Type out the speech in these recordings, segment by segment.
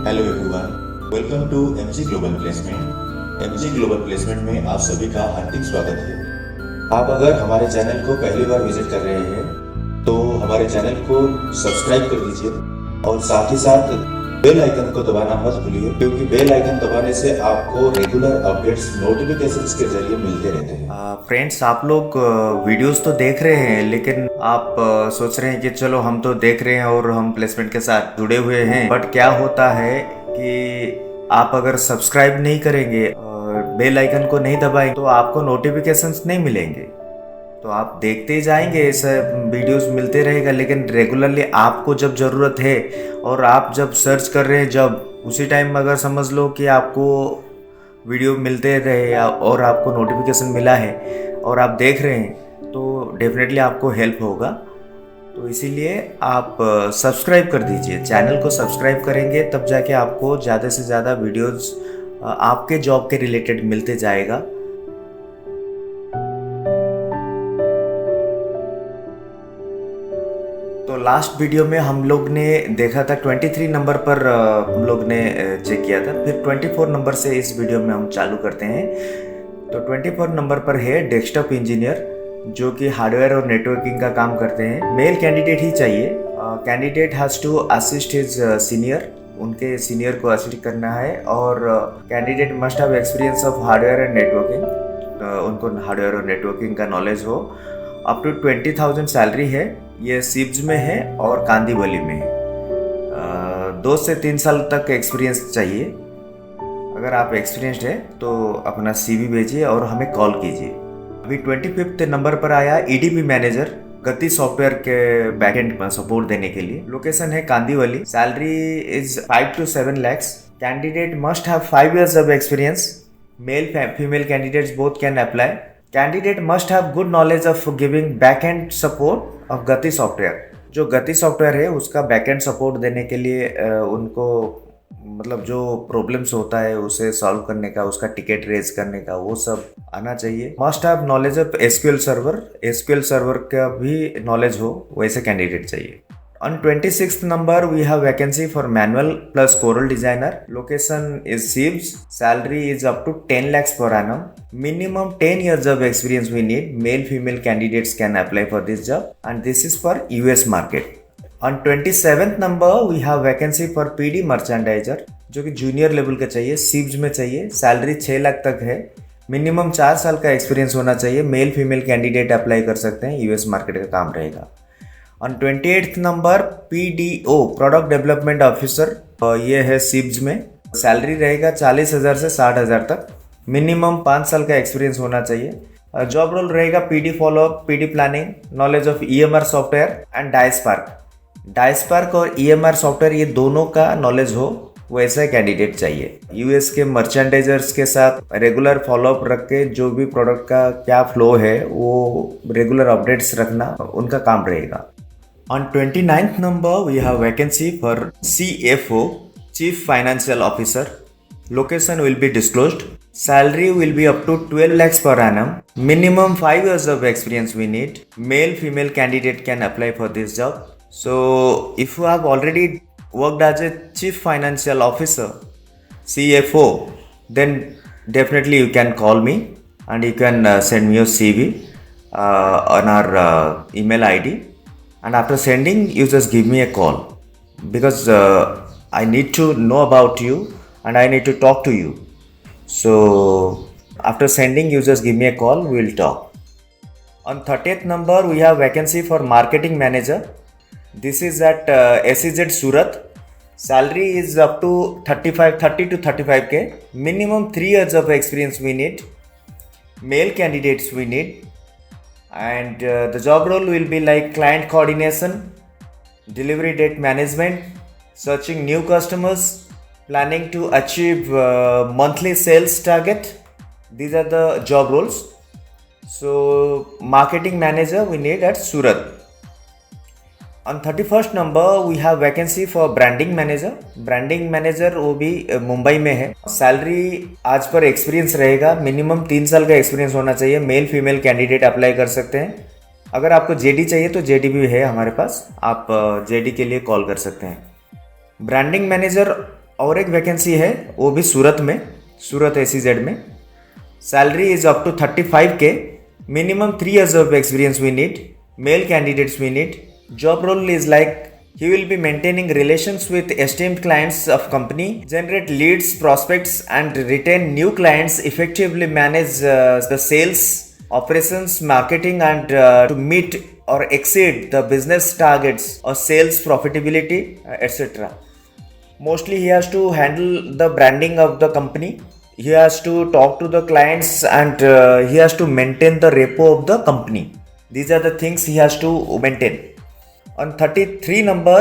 Hello everyone, welcome to MG global placement. MG global placement में आप सभी का हार्दिक स्वागत है। आप अगर हमारे चैनल को पहली बार विजिट कर रहे हैं तो हमारे चैनल को सब्सक्राइब कर दीजिए और साथ ही साथ बेल आइकन को दबाना मत भूलिए, क्योंकि बेल आइकन दबाने से आपको रेगुलर अपडेट्स नोटिफिकेशंस के जरिए मिलते रहते हैं। फ्रेंड्स, आप लोग वीडियोस तो देख रहे हैं, लेकिन आप सोच रहे हैं कि चलो हम तो देख रहे हैं और हम प्लेसमेंट के साथ जुड़े हुए हैं, बट क्या होता है कि आप अगर सब्सक्राइब नहीं करेंगे और बेल आइकन को नहीं दबाएंगे तो आपको नोटिफिकेशंस नहीं मिलेंगे। तो आप देखते ही जाएंगे, ऐसे वीडियोस मिलते रहेगा, लेकिन रेगुलरली आपको जब ज़रूरत है और आप जब सर्च कर रहे हैं, जब उसी टाइम अगर समझ लो कि आपको वीडियो मिलते रहे और आपको नोटिफिकेशन मिला है और आप देख रहे हैं तो डेफिनेटली आपको हेल्प होगा। तो इसीलिए आप सब्सक्राइब कर दीजिए, चैनल को सब्सक्राइब करेंगे तब जाके आपको ज़्यादा से ज़्यादा वीडियोस आपके जॉब के रिलेटेड मिलते जाएगा। तो लास्ट वीडियो में हम लोग ने देखा था 23 नंबर पर हम लोग ने चेक किया था, फिर 24 नंबर से इस वीडियो में हम चालू करते हैं। तो 24 नंबर पर है डेस्कटॉप इंजीनियर, जो कि हार्डवेयर और नेटवर्किंग का काम करते हैं। मेल कैंडिडेट ही चाहिए। Candidate has to assist his senior, उनके सीनियर को असिस्ट करना है, और candidate must have experience of hardware and networking, उनको हार्डवेयर और नेटवर्किंग का नॉलेज हो। अप टू 20,000 सैलरी है, ये सिब्स में है और कांदीवली में है। 2 से 3 साल तक एक्सपीरियंस चाहिए। अगर आप एक्सपीरियंस्ड है तो अपना CV भेजिए और हमें कॉल कीजिए। अभी 25 नंबर पर आया EDP मैनेजर, गति सॉफ्टवेयर के बैकएंड पर सपोर्ट देने के लिए। लोकेशन है Kandivali. Salary is 5 to 7 lakhs। Candidate must have 5 years of experience। Male female candidates both can apply. Candidate must have good knowledge of giving backend support of गति software. जो गति software है उसका बैकएंड सपोर्ट देने के लिए उनको मतलब जो प्रॉब्लम्स होता है उसे सॉल्व करने का, उसका टिकट रेज करने का, वो सब आना चाहिए। Must have knowledge of SQL server का भी नॉलेज हो, वैसे कैंडिडेट चाहिए। On 26th number, we have vacancy for manual plus Corel designer. Location is Sibs. Salary is up to 10 lakhs per annum. Minimum 10 years of experience we need. Male female candidates can apply for this job, and this is for US market. On 27th number, we have vacancy for PD merchandiser, जो कि junior level का चाहिए, SEEPZ में चाहिए। Salary 6 lakh तक है। Minimum 4 साल का एक्सपीरियंस होना चाहिए। मेल फीमेल कैंडिडेट अप्लाई कर सकते हैं, US मार्केट का काम रहेगा। On 28th number PDO, product development officer, ये है सिब्स में। सैलरी रहेगा 40,000 से 60,000 तक। मिनिमम 5 साल का एक्सपीरियंस होना चाहिए। जॉब रोल रहेगा PD followup, PD planning, knowledge of EMR software and डाइस्पार्क और EMR सॉफ्टवेयर, ये दोनों का नॉलेज हो, वैसा कैंडिडेट चाहिए। US के मर्चेंडाइजर्स के साथ रेगुलर फॉलोअप रख के जो भी प्रोडक्ट का क्या फ्लो है वो रेगुलर अपडेट्स रखना उनका काम रहेगा। On 29th number, we have vacancy for CFO, Chief Financial Officer. Location will be disclosed. Salary will be up to 12 lakhs per annum. Minimum 5 years of experience we need. Male, female candidate can apply for this job. So, if you have already worked as a Chief Financial Officer, CFO, then definitely you can call me and you can send me your CV on our email ID. And after sending, you just give me a call, because I need to know about you and I need to talk to you. So after sending, you just give me a call, we will talk. On 30th number, we have vacancy for marketing manager. This is at SEZ Surat. Salary is up to 30 to 35k. Minimum 3 years of experience we need. Male candidates we need. And the job role will be like client coordination, delivery date management, searching new customers, planning to achieve monthly sales target. These are the job roles. So marketing manager we need at Surat. On 31st number, we have vacancy for branding manager वो भी मुंबई में है। Salary आज पर experience रहेगा, minimum 3 साल का experience होना चाहिए। मेल फीमेल कैंडिडेट अप्लाई कर सकते हैं। अगर आपको JD चाहिए तो JD भी है हमारे पास, आप JD के लिए कॉल कर सकते हैं। ब्रांडिंग मैनेजर और एक वैकेंसी है वो भी सूरत में, सूरत SEZ में। Salary is up to 35K, minimum 3 years of experience we need, male candidates we need. Job role is like he will be maintaining relations with esteemed clients of company, generate leads, prospects and retain new clients, effectively manage the sales, operations, marketing and to meet or exceed the business targets or sales profitability, etc. Mostly he has to handle the branding of the company. He has to talk to the clients and he has to maintain the repo of the company. These are the things he has to maintain. On 33 number,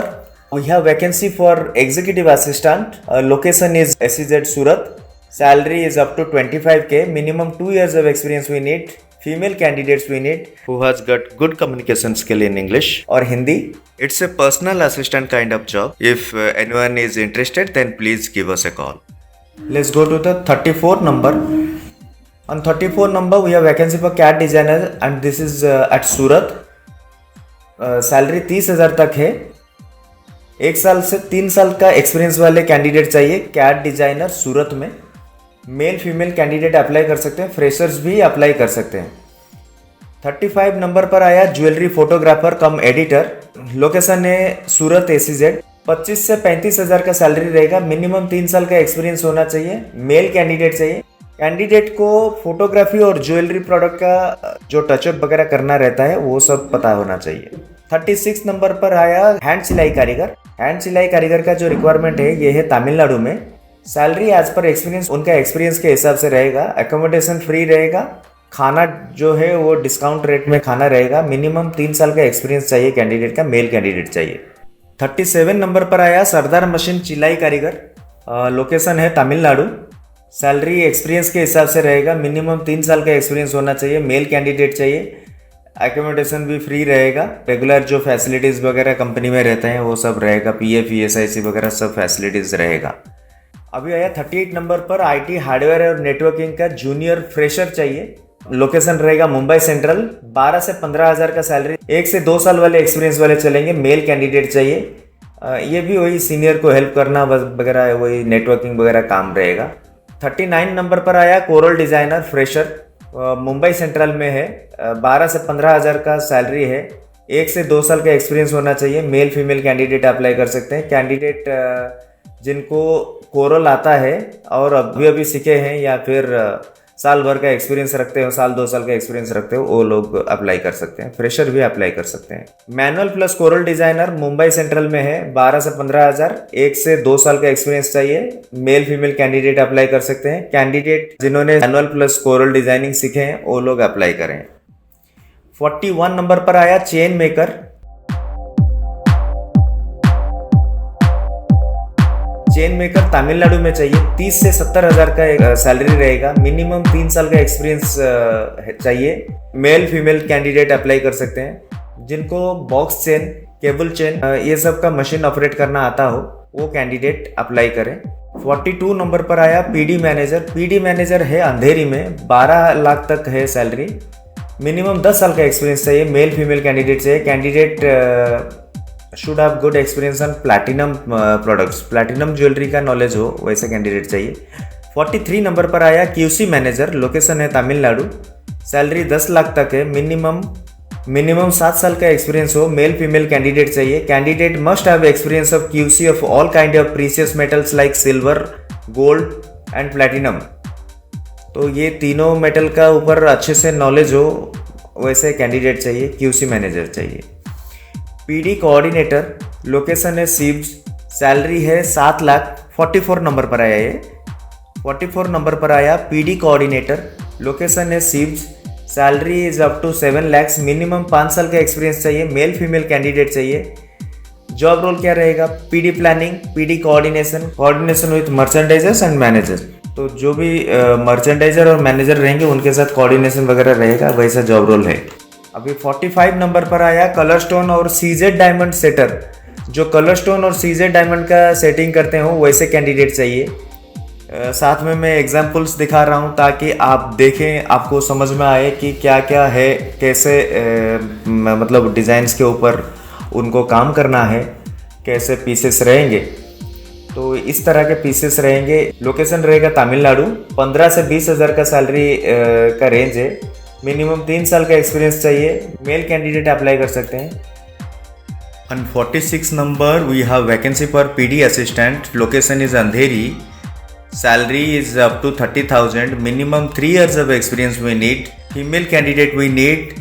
we have vacancy for executive assistant. Location is SEZ Surat. Salary is up to 25K. Minimum 2 years of experience we need. Female candidates we need who has got good communication skill in English or Hindi. It's a personal assistant kind of job. If anyone is interested, then please give us a call. Let's go to the 34 number. On 34 number, we have vacancy for CAD designer and this is at Surat. Salary 30,000 तक है। 1 साल से 3 साल का experience वाले candidate चाहिए CAD designer सूरत में। Mail female candidate apply कर सकते हैं, फ्रेशर्स भी अप्लाई कर सकते हैं। 35 नंबर पर आया ज्वेलरी फोटोग्राफर कम एडिटर। लोकेशन है सूरत SEZ। 25 से 35,000 का सैलरी रहेगा। मिनिमम 3 साल का एक्सपीरियंस होना चाहिए। मेल कैंडिडेट चाहिए। कैंडिडेट को फोटोग्राफी और ज्वेलरी प्रोडक्ट का जो टचअप वगैरह करना रहता है वो सब पता होना चाहिए। 36 नंबर पर आया हैंड सिलाई कारीगर। हैंड सिलाई कारीगर का जो रिक्वायरमेंट है ये है तमिलनाडु में। सैलरी एज पर एक्सपीरियंस उनका एक्सपीरियंस के हिसाब से रहेगा। एकोमोडेशन फ्री रहेगा। खाना जो है वो डिस्काउंट रेट में खाना रहेगा। मिनिमम 3 साल का एक्सपीरियंस चाहिए कैंडिडेट का, मेल कैंडिडेट चाहिए। 37 नंबर पर आया सरदार मशीन चिलाई कारीगर। लोकेशन है तमिलनाडु। सैलरी एक्सपीरियंस के हिसाब से रहेगा। मिनिमम 3 साल का एक्सपीरियंस होना चाहिए। मेल कैंडिडेट चाहिए। एकोमोडेशन भी फ्री रहेगा। रेगुलर जो फैसिलिटीज़ वगैरह कंपनी में रहते हैं वो सब रहेगा। PF ESIC वगैरह सब फैसिलिटीज़ रहेगा। अभी आया 38 नंबर पर IT हार्डवेयर और नेटवर्किंग का जूनियर फ्रेशर चाहिए। लोकेशन रहेगा मुंबई सेंट्रल। 12 से 15,000 का सैलरी। 1 से 2 साल वाले एक्सपीरियंस वाले चलेंगे। मेल कैंडिडेट चाहिए। ये भी वही सीनियर को हेल्प करना वगैरह, वही नेटवर्किंग वगैरह काम रहेगा। 39 नंबर पर आया coral designer fresher. Mumbai central में है। 12 से 15,000 का सैलरी है। 1 से 2 साल का एक्सपीरियंस होना चाहिए। मेल फीमेल कैंडिडेट अप्लाई कर सकते हैं। कैंडिडेट जिनको कोरल आता है और अभी सीखे हैं या फिर साल भर का एक्सपीरियंस रखते हो, साल 2 साल का एक्सपीरियंस रखते हो, वो लोग अप्लाई कर सकते हैं। फ्रेशर भी अप्लाई कर सकते हैं। Manual plus coral designer Mumbai central में है। 12 से 15,000। 1 से 2 साल का एक्सपीरियंस चाहिए। मेल फीमेल कैंडिडेट अप्लाई कर सकते हैं। कैंडिडेट जिन्होंने मैनुअल प्लस कोरल डिजाइनिंग सीखे हैं वो लोग अप्लाई करें। 41 नंबर पर आया chain maker. Chain maker Tamil Nadu में चाहिए। 30 से 70,000 का सैलरी रहेगा। मिनिमम 3 साल का एक्सपीरियंस चाहिए। मेल फीमेल कैंडिडेट अप्लाई कर सकते हैं। जिनको बॉक्स चेन, केबल चेन ये सब का मशीन ऑपरेट करना आता हो वो कैंडिडेट अप्लाई करें। 42 नंबर पर आया PD मैनेजर। PD मैनेजर है अंधेरी में। 12 लाख तक है सैलरी। मिनिमम 10 साल का एक्सपीरियंस चाहिए। मेल फीमेल कैंडिडेट चाहिए। Candidate should have good experience on platinum products. Platinum jewellery का नॉलेज हो वैसे कैंडिडेट चाहिए। 43 नंबर पर आया QC मैनेजर। लोकेशन है तमिलनाडु। सैलरी 10 लाख तक है। मिनिमम 7 साल का एक्सपीरियंस हो। मेल फीमेल कैंडिडेट चाहिए। Candidate must have experience of QC of all kind of precious metals like silver, gold and platinum. तो ये तीनों मेटल का ऊपर अच्छे से नॉलेज हो वैसे कैंडिडेट चाहिए। QC मैनेजर चाहिए। PD coordinator. लोकेशन है सीब्स। सैलरी है 7 लाख। 44 नंबर पर आया ये। 44 नंबर पर आया PD कोऑर्डिनेटर। लोकेशन है सीब्स। Salary is up to 7 lakhs। Minimum 5 साल का एक्सपीरियंस चाहिए। मेल फीमेल कैंडिडेट चाहिए। जॉब रोल क्या रहेगा? PD planning, PD coordination with merchandisers and manager. तो जो भी मर्चेंडाइजर और मैनेजर रहेंगे उनके साथ कोऑर्डिनेशन वगैरह रहेगा, वैसा जॉब रोल है। अभी 45 नंबर पर आया कलर स्टोन और CZ डायमंड सेटर। जो कलर स्टोन और CZ डायमंड का सेटिंग करते हो वैसे कैंडिडेट चाहिए। साथ में मैं एग्जांपल्स दिखा रहा हूँ ताकि आप देखें, आपको समझ में आए कि क्या क्या है, कैसे मतलब डिज़ाइंस के ऊपर उनको काम करना है, कैसे पीसेस रहेंगे। तो इस तरह के पीसेस रहेंगे। लोकेशन रहेगा तमिलनाडु। 15 से 20 हज़ार का सैलरी का रेंज है। मिनिमम 3 साल का एक्सपीरियंस चाहिए। मेल कैंडिडेट अप्लाई कर सकते हैं। On 46 number we have vacancy for PD assistant. Location is Andheri. Salary is up to 30,000. Minimum 3 years of experience we need. Female candidate we need.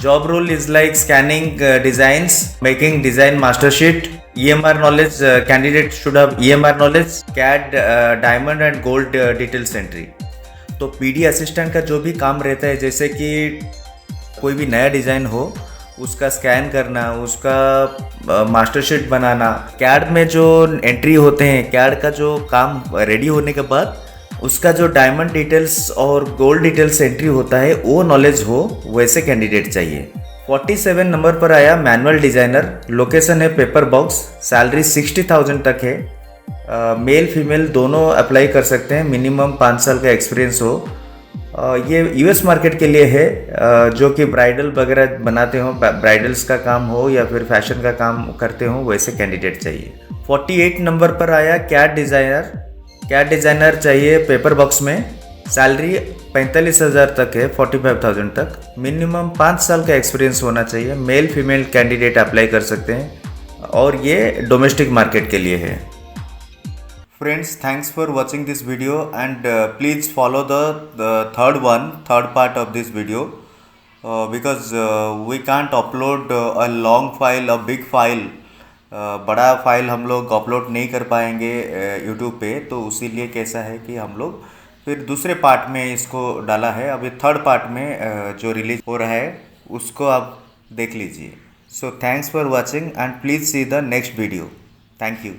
Job role is like scanning designs, making design master sheet. EMR knowledge, candidate should have EMR knowledge. CAD diamond and gold details entry. तो PD assistant का जो भी काम रहता है, जैसे कि कोई भी नया डिज़ाइन हो उसका स्कैन करना, उसका मास्टरशीट बनाना, कैड में जो एंट्री होते हैं, कैड का जो काम रेडी होने के बाद उसका जो डायमंड डिटेल्स और गोल्ड डिटेल्स एंट्री होता है वो नॉलेज हो, वैसे कैंडिडेट चाहिए। 47 नंबर पर आया मैनुअल डिज़ाइनर। लोकेशन है पेपर बॉक्स। सैलरी 60,000 तक है। मेल फीमेल दोनों अप्लाई कर सकते हैं। मिनिमम 5 साल का एक्सपीरियंस हो। ये यूएस मार्केट के लिए है, जो कि ब्राइडल वगैरह बनाते हो, ब्राइडल्स का काम हो या फिर फैशन का काम करते हो, वैसे कैंडिडेट चाहिए। 48 नंबर पर आया कैड डिज़ाइनर। कैड डिज़ाइनर चाहिए पेपर बॉक्स में। सैलरी 45,000 तक है, 45,000 तक। मिनिमम 5 साल का एक्सपीरियंस होना चाहिए। मेल फीमेल कैंडिडेट अप्लाई कर सकते हैं और ये डोमेस्टिक मार्केट के लिए है। Friends, thanks for watching this video and please follow the third part of this video because we can't upload a long file, a big file, बड़ा file हम लोग अपलोड नहीं कर पाएंगे YouTube पे। तो उसीलिए कैसा है कि हम लोग फिर दूसरे पार्ट में इसको डाला है। अभी थर्ड पार्ट में जो रिलीज हो रहा है उसको आप देख लीजिए। So thanks for watching and please see the next video. Thank you.